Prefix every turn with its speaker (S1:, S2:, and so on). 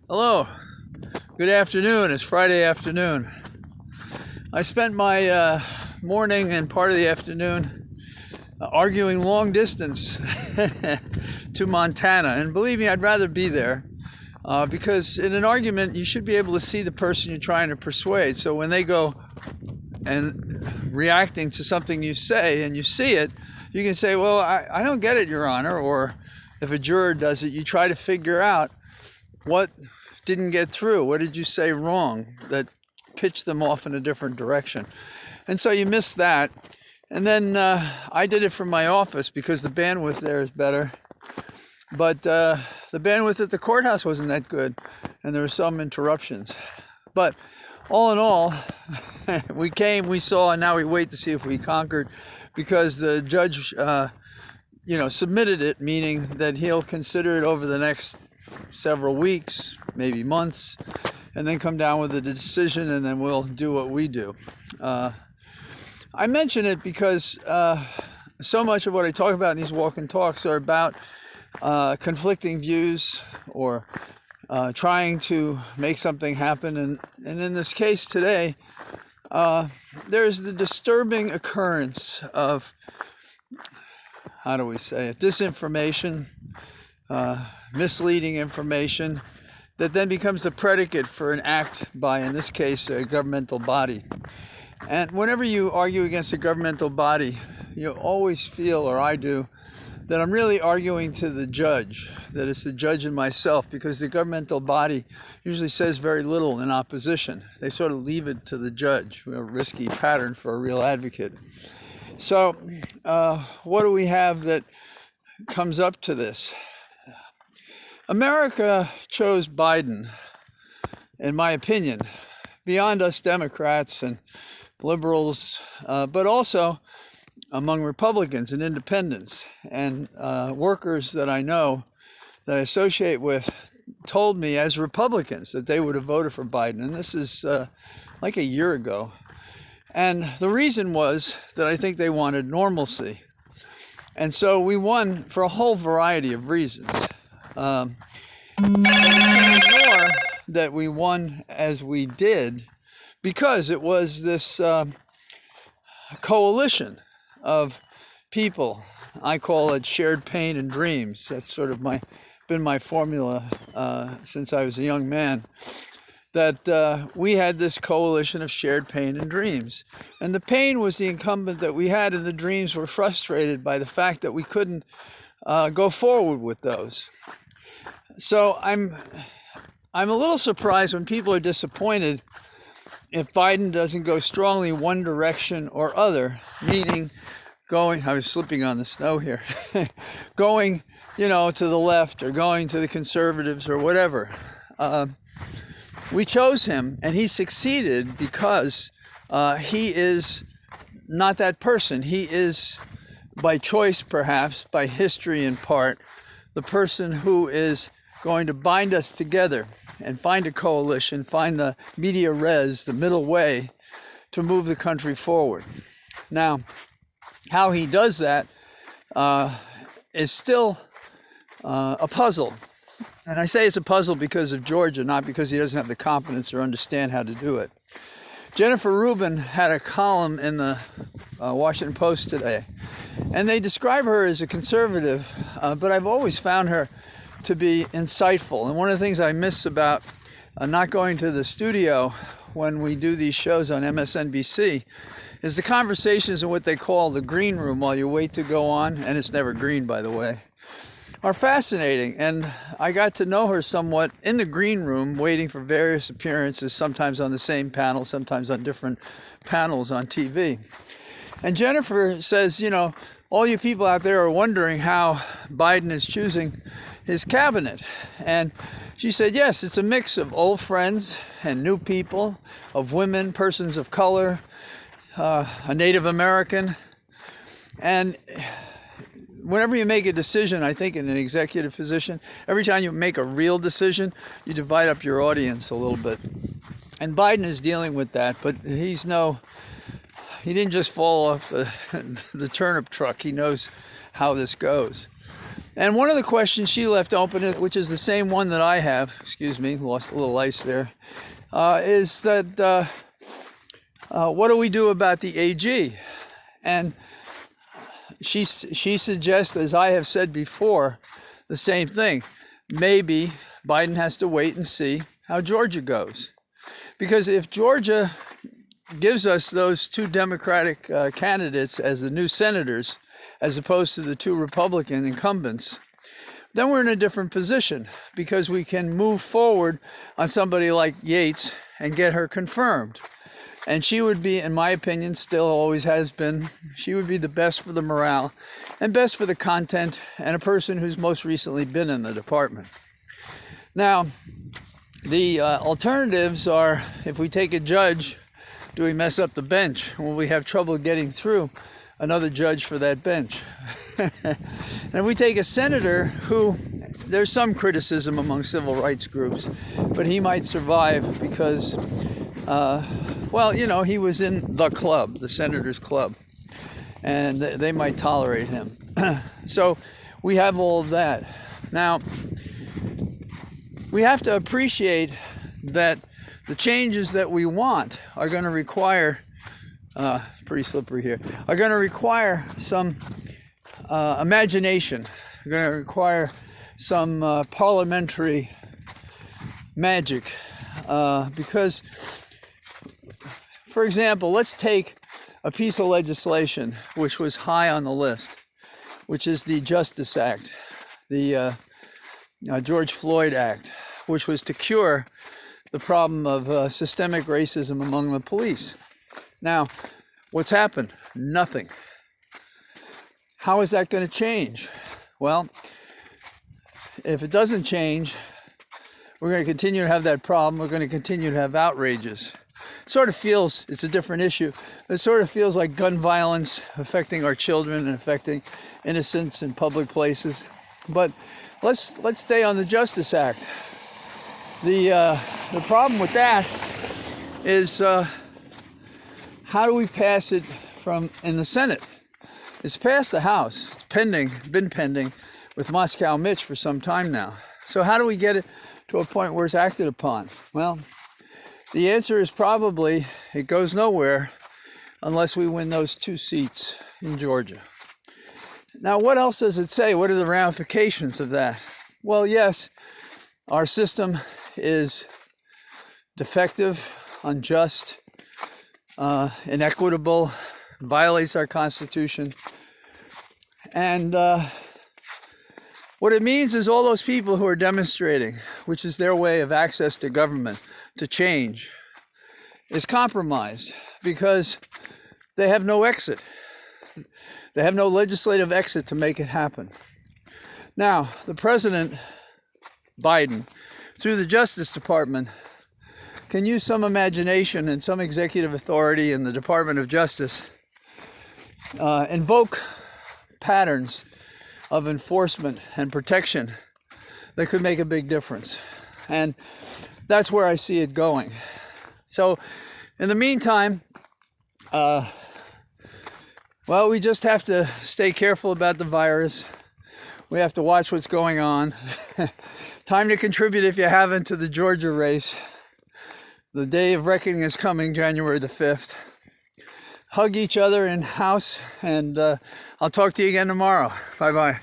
S1: Hello, good afternoon. It's Friday afternoon. I spent my morning and part of the afternoon arguing long distance to Montana. And believe me, I'd rather be there because in an argument, you should be able to see the person you're trying to persuade. So when they go and reacting to something you say and you see it, you can say, well, I don't get it, Your Honor. Or if a juror does it, you try to figure out what didn't get through. What did you say wrong that pitched them off in a different direction? And so you missed that. And then I did it from my office because the bandwidth there is better. But the bandwidth at the courthouse wasn't that good, and there were some interruptions. But all in all, we came, we saw, and now we wait to see if we conquered, because the judge, submitted it, meaning that he'll consider it over the next several weeks, maybe months, and then come down with a decision, and then we'll do what we do. I mention it because so much of what I talk about in these walk and talks are about conflicting views or trying to make something happen. And in this case today, there's the disturbing occurrence of, how do we say it, disinformation, misleading information that then becomes the predicate for an act by, in this case, a governmental body. And whenever you argue against a governmental body, you always feel, or I do, that I'm really arguing to the judge, that it's the judge and myself, because the governmental body usually says very little in opposition. They sort of leave it to the judge, a risky pattern for a real advocate. So what do we have that comes up to this? America chose Biden, in my opinion, beyond us Democrats and liberals, but also among Republicans and independents and workers that I know, that I associate with, told me as Republicans that they would have voted for Biden. And this is like a year ago. And the reason was that I think they wanted normalcy. And so we won for a whole variety of reasons. And we can't ignore that we won as we did because it was this coalition of people. I call it shared pain and dreams. That's sort of been my formula since I was a young man. That we had this coalition of shared pain and dreams. And the pain was the incumbent that we had, and the dreams were frustrated by the fact that we couldn't go forward with those. So I'm a little surprised when people are disappointed if Biden doesn't go strongly one direction or other, meaning going, I was slipping on the snow here, going, to the left or going to the conservatives or whatever. We chose him, and he succeeded because he is not that person. He is, by choice perhaps, by history in part, the person who is going to bind us together and find a coalition, find the media res, the middle way, to move the country forward. Now, how he does that is still a puzzle. And I say it's a puzzle because of Georgia, not because he doesn't have the competence or understand how to do it. Jennifer Rubin had a column in the Washington Post today, and they describe her as a conservative, but I've always found her to be insightful. And one of the things I miss about not going to the studio when we do these shows on MSNBC is the conversations in what they call the green room while you wait to go on, and it's never green, by the way, are fascinating. And I got to know her somewhat in the green room, waiting for various appearances, sometimes on the same panel, sometimes on different panels on TV. And Jennifer says, all you people out there are wondering how Biden is choosing his cabinet. And she said, yes, it's a mix of old friends and new people, of women, persons of color, a Native American. And whenever you make a decision, I think in an executive position, every time you make a real decision, you divide up your audience a little bit. And Biden is dealing with that, but he didn't just fall off the turnip truck. He knows how this goes. And one of the questions she left open, which is the same one that I have, excuse me, lost a little ice there, is that what do we do about the AG? And she suggests, as I have said before, the same thing. Maybe Biden has to wait and see how Georgia goes. Because if Georgia gives us those two Democratic candidates as the new senators, as opposed to the two Republican incumbents, then we're in a different position because we can move forward on somebody like Yates and get her confirmed. And she would be, in my opinion, still always has been, she would be the best for the morale and best for the content, and a person who's most recently been in the department. Now, the alternatives are, if we take a judge, do we mess up the bench? Will we have trouble getting through another judge for that bench? And if we take a senator who, there's some criticism among civil rights groups, but he might survive because, well, you know, he was in the club, the Senators Club, and they might tolerate him. So we have all of that. Now, we have to appreciate that the changes that we want are going to require, pretty slippery here, are going to require some imagination. They're going to require some parliamentary magic. Because, for example, let's take a piece of legislation which was high on the list, which is the Justice Act, the George Floyd Act, which was to cure the problem of systemic racism among the police. Now, what's happened? Nothing. How is that going to change? Well, if it doesn't change, we're going to continue to have that problem. We're going to continue to have outrages. It sort of feels, it's a different issue, but it sort of feels like gun violence affecting our children and affecting innocents in public places. But let's stay on the Justice Act. The problem with that is how do we pass it from in the Senate? It's passed the House. It's been pending with Moscow Mitch for some time now. So how do we get it to a point where it's acted upon? Well, the answer is probably it goes nowhere unless we win those 2 seats in Georgia. Now, what else does it say? What are the ramifications of that? Well, yes, our system is defective, unjust, inequitable, violates our Constitution. And what it means is all those people who are demonstrating, which is their way of access to government, to change, is compromised because they have no exit. They have no legislative exit to make it happen. Now, the President, Biden, through the Justice Department, can use some imagination and some executive authority in the Department of Justice, invoke patterns of enforcement and protection that could make a big difference. And that's where I see it going. So, in the meantime, well, we just have to stay careful about the virus. We have to watch what's going on. Time to contribute, if you haven't, to the Georgia race. The day of reckoning is coming, January the 5th. Hug each other in house, and I'll talk to you again tomorrow. Bye-bye.